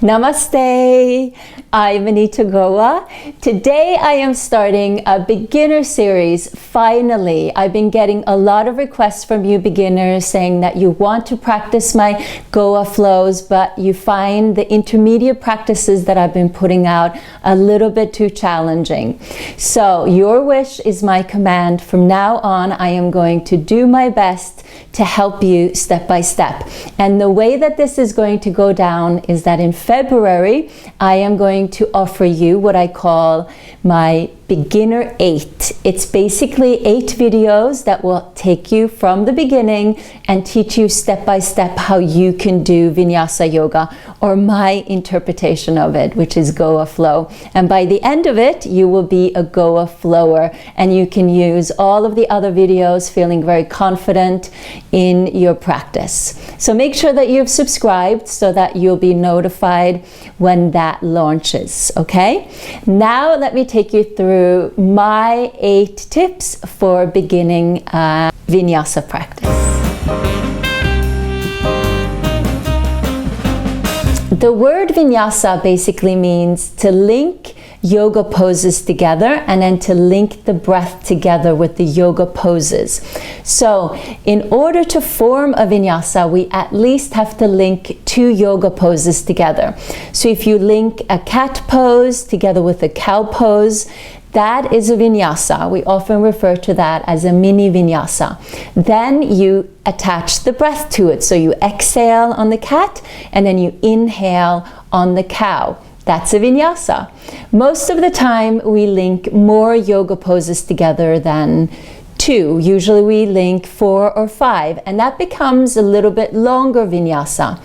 Namaste, I'm Anita Goa. Today I am starting a beginner series. Finally, I've been getting a lot of requests from you beginners saying that you want to practice my Goa flows, but you find the intermediate practices that I've been putting out a little bit too challenging. So your wish is my command. From now on, I am going to do my best to help you step by step. And the way that this is going to go down is that in February, I am going to offer you what I call my Beginner 8. It's basically 8 videos that will take you from the beginning and teach you step by step how you can do Vinyasa yoga, or my interpretation of it, which is Goa flow. And by the end of it, you will be a Goa flower, and you can use all of the other videos feeling very confident in your practice. So make sure that you've subscribed so that you'll be notified when that launches, okay? Now let me take you through my 8 tips for beginning Vinyasa practice. The word Vinyasa basically means to link yoga poses together and then to link the breath together with the yoga poses. So in order to form a vinyasa, we at least have to link 2 yoga poses together. So if you link a cat pose together with a cow pose, that is a vinyasa. We often refer to that as a mini vinyasa. Then you attach the breath to it. So you exhale on the cat and then you inhale on the cow. That's a vinyasa. Most of the time we link more yoga poses together than 2. Usually we link 4 or 5, and that becomes a little bit longer vinyasa.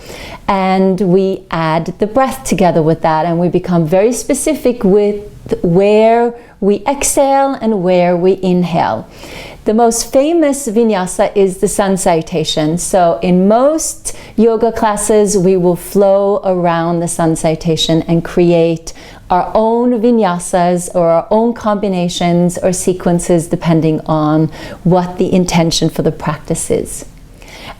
And we add the breath together with that, and we become very specific with where we exhale and where we inhale. The most famous vinyasa is the sun salutation. So in most yoga classes, we will flow around the sun salutation and create our own vinyasas or our own combinations or sequences depending on what the intention for the practice is.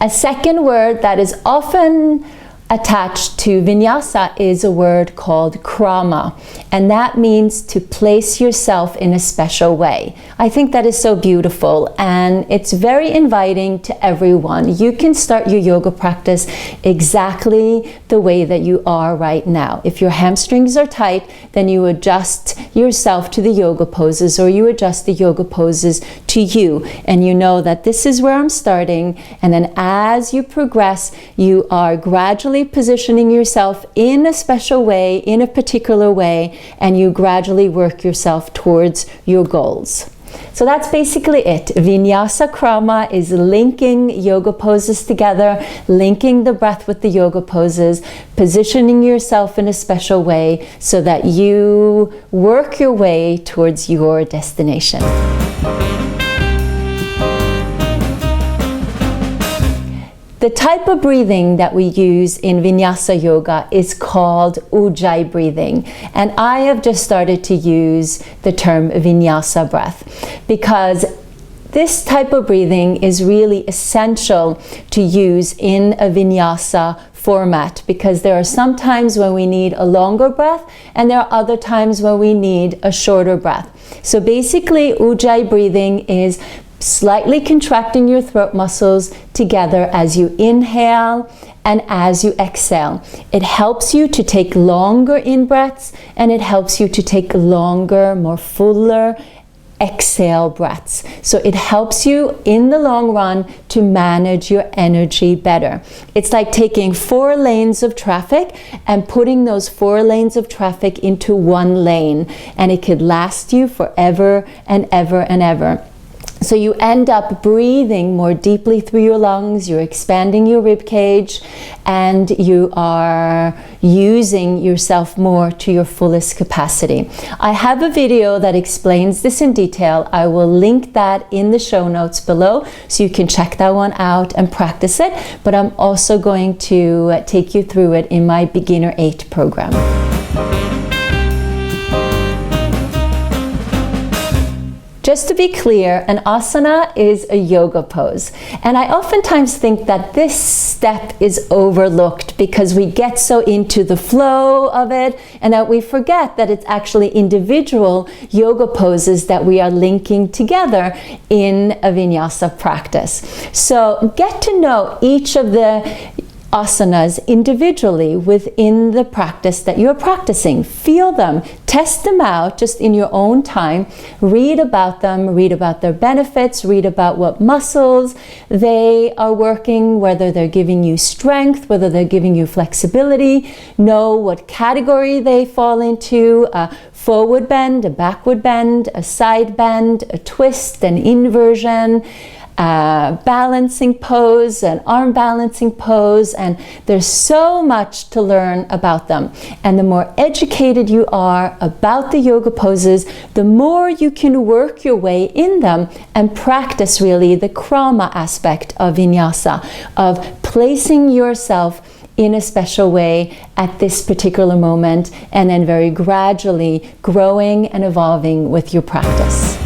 A second word that is often attached to vinyasa is a word called krama, and that means to place yourself in a special way. I think that is so beautiful, and it's very inviting to everyone. You can start your yoga practice exactly the way that you are right now. If your hamstrings are tight, then you adjust yourself to the yoga poses, or you adjust the yoga poses to you, and you know that this is where I'm starting, and then as you progress, you are gradually positioning yourself in a special way, in a particular way, and you gradually work yourself towards your goals. So that's basically it. Vinyasa krama is linking yoga poses together, linking the breath with the yoga poses, positioning yourself in a special way so that you work your way towards your destination. The type of breathing that we use in Vinyasa yoga is called Ujjayi breathing, and I have just started to use the term Vinyasa breath because this type of breathing is really essential to use in a Vinyasa format, because there are some times when we need a longer breath and there are other times when we need a shorter breath. So basically Ujjayi breathing is slightly contracting your throat muscles together as you inhale and as you exhale. It helps you to take longer in-breaths, and it helps you to take longer, more fuller exhale breaths. So it helps you in the long run to manage your energy better. It's like taking 4 lanes of traffic and putting those 4 lanes of traffic into 1 lane, and it could last you forever and ever and ever. So you end up breathing more deeply through your lungs, you're expanding your rib cage, and you are using yourself more to your fullest capacity. I have a video that explains this in detail. I will link that in the show notes below so you can check that one out and practice it, but I'm also going to take you through it in my Beginner 8 program. Just to be clear, an asana is a yoga pose. And I oftentimes think that this step is overlooked because we get so into the flow of it and that we forget that it's actually individual yoga poses that we are linking together in a vinyasa practice. So get to know each of the asanas individually within the practice that you're practicing. Feel them, test them out just in your own time, read about them, read about their benefits, read about what muscles they are working, whether they're giving you strength, whether they're giving you flexibility, know what category they fall into, a forward bend, a backward bend, a side bend, a twist, an inversion, balancing pose, an arm balancing pose, and there's so much to learn about them. And the more educated you are about the yoga poses, the more you can work your way in them and practice really the krama aspect of vinyasa, of placing yourself in a special way at this particular moment, and then very gradually growing and evolving with your practice.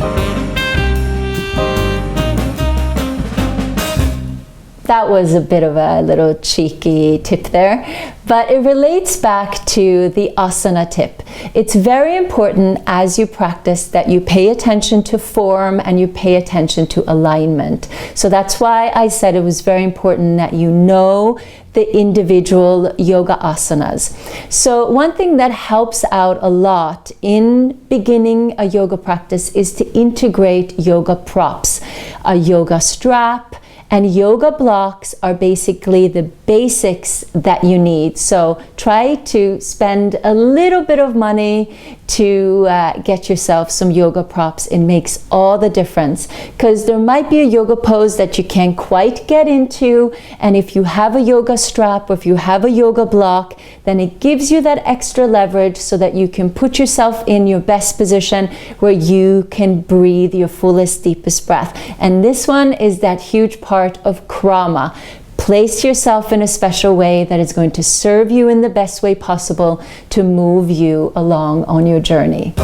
That was a bit of a little cheeky tip there, but it relates back to the asana tip. It's very important as you practice that you pay attention to form and you pay attention to alignment. So that's why I said it was very important that you know the individual yoga asanas. So one thing that helps out a lot in beginning a yoga practice is to integrate yoga props, a yoga strap, and yoga blocks are basically the basics that you need. So try to spend a little bit of money to get yourself some yoga props. It makes all the difference, because there might be a yoga pose that you can't quite get into, and if you have a yoga strap or if you have a yoga block, then it gives you that extra leverage so that you can put yourself in your best position where you can breathe your fullest, deepest breath. And this one is that huge part of krama. Place yourself in a special way that is going to serve you in the best way possible to move you along on your journey.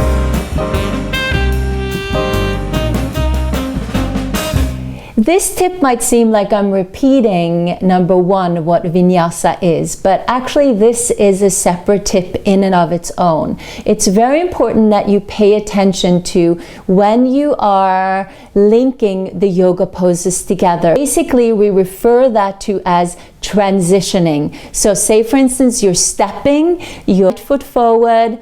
This tip might seem like I'm repeating number one, what vinyasa is, but actually this is a separate tip in and of its own. It's very important that you pay attention to when you are linking the yoga poses together. Basically, we refer that to as transitioning. So say for instance, you're stepping your foot forward,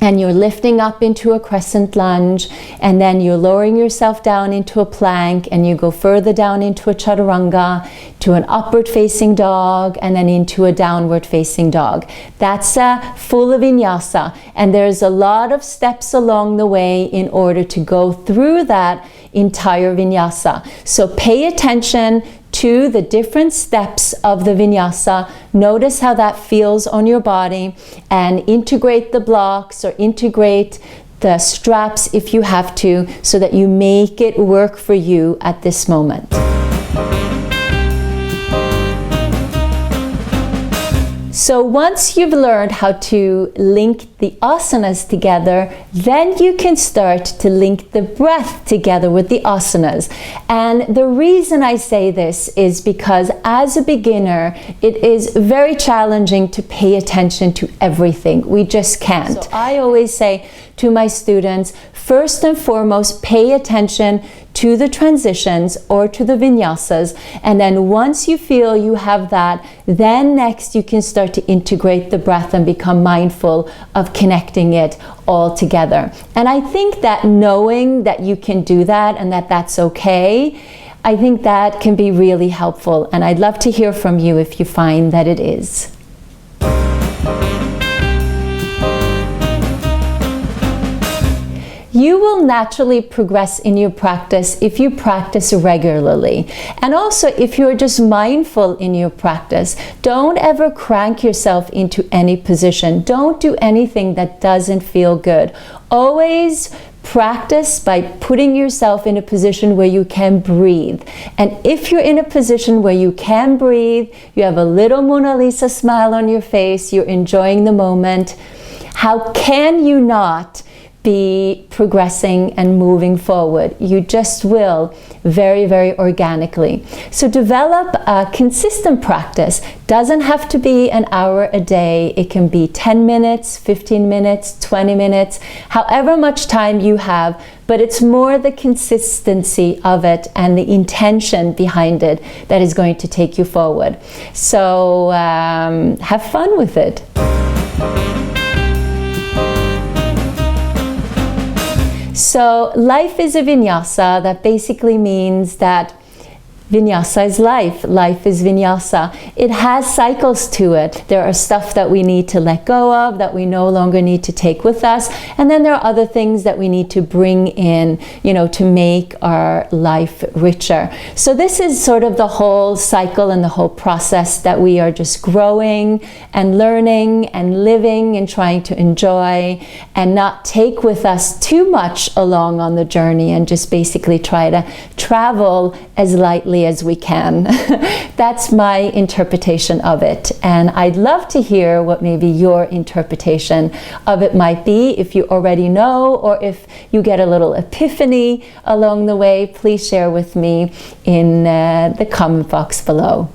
and you're lifting up into a crescent lunge, and then you're lowering yourself down into a plank, and you go further down into a chaturanga, to an upward facing dog, and then into a downward facing dog. That's a full vinyasa, and there's a lot of steps along the way in order to go through that entire vinyasa. So pay attention to the different steps of the vinyasa. Notice how that feels on your body, and integrate the blocks or integrate the straps if you have to, so that you make it work for you at this moment. So once you've learned how to link the asanas together, then you can start to link the breath together with the asanas. And the reason I say this is because as a beginner, it is very challenging to pay attention to everything. We just can't. So I always say to my students, first and foremost, pay attention to the transitions or to the vinyasas, and then once you feel you have that, then next you can start to integrate the breath and become mindful of connecting it all together. And I think that knowing that you can do that and that that's okay, I think that can be really helpful, and I'd love to hear from you if you find that it is. You will naturally progress in your practice if you practice regularly. And also if you're just mindful in your practice. Don't ever crank yourself into any position. Don't do anything that doesn't feel good. Always practice by putting yourself in a position where you can breathe. And if you're in a position where you can breathe, you have a little Mona Lisa smile on your face, you're enjoying the moment, how can you not be progressing and moving forward. You just will, very, very organically. So develop a consistent practice. Doesn't have to be an hour a day. It can be 10 minutes, 15 minutes, 20 minutes, however much time you have, but it's more the consistency of it and the intention behind it that is going to take you forward. So have fun with it. So life is a vinyasa. That basically means that vinyasa is life. Life is vinyasa. It has cycles to it. There are stuff that we need to let go of, that we no longer need to take with us. And then there are other things that we need to bring in, you know, to make our life richer. So this is sort of the whole cycle and the whole process that we are just growing and learning and living and trying to enjoy and not take with us too much along on the journey, and just basically try to travel as lightly as we can. That's my interpretation of it, and I'd love to hear what maybe your interpretation of it might be. If you already know, or if you get a little epiphany along the way, please share with me in the comment box below.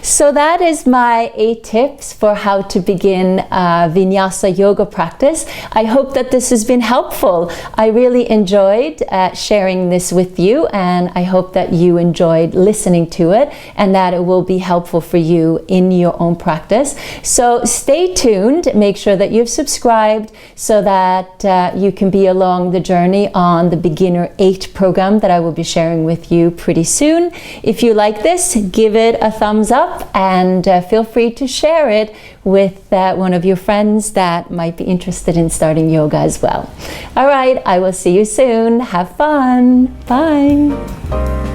So that is my 8 tips for how to begin Vinyasa yoga practice. I hope that this has been helpful. I really enjoyed sharing this with you, and I hope that you enjoyed listening to it and that it will be helpful for you in your own practice. So stay tuned. Make sure that you've subscribed so that you can be along the journey on the Beginner 8 program that I will be sharing with you pretty soon. If you like this, give it a thumbs up, and feel free to share it with one of your friends that might be interested in starting yoga as well. All right, I will see you soon. Have fun. Bye.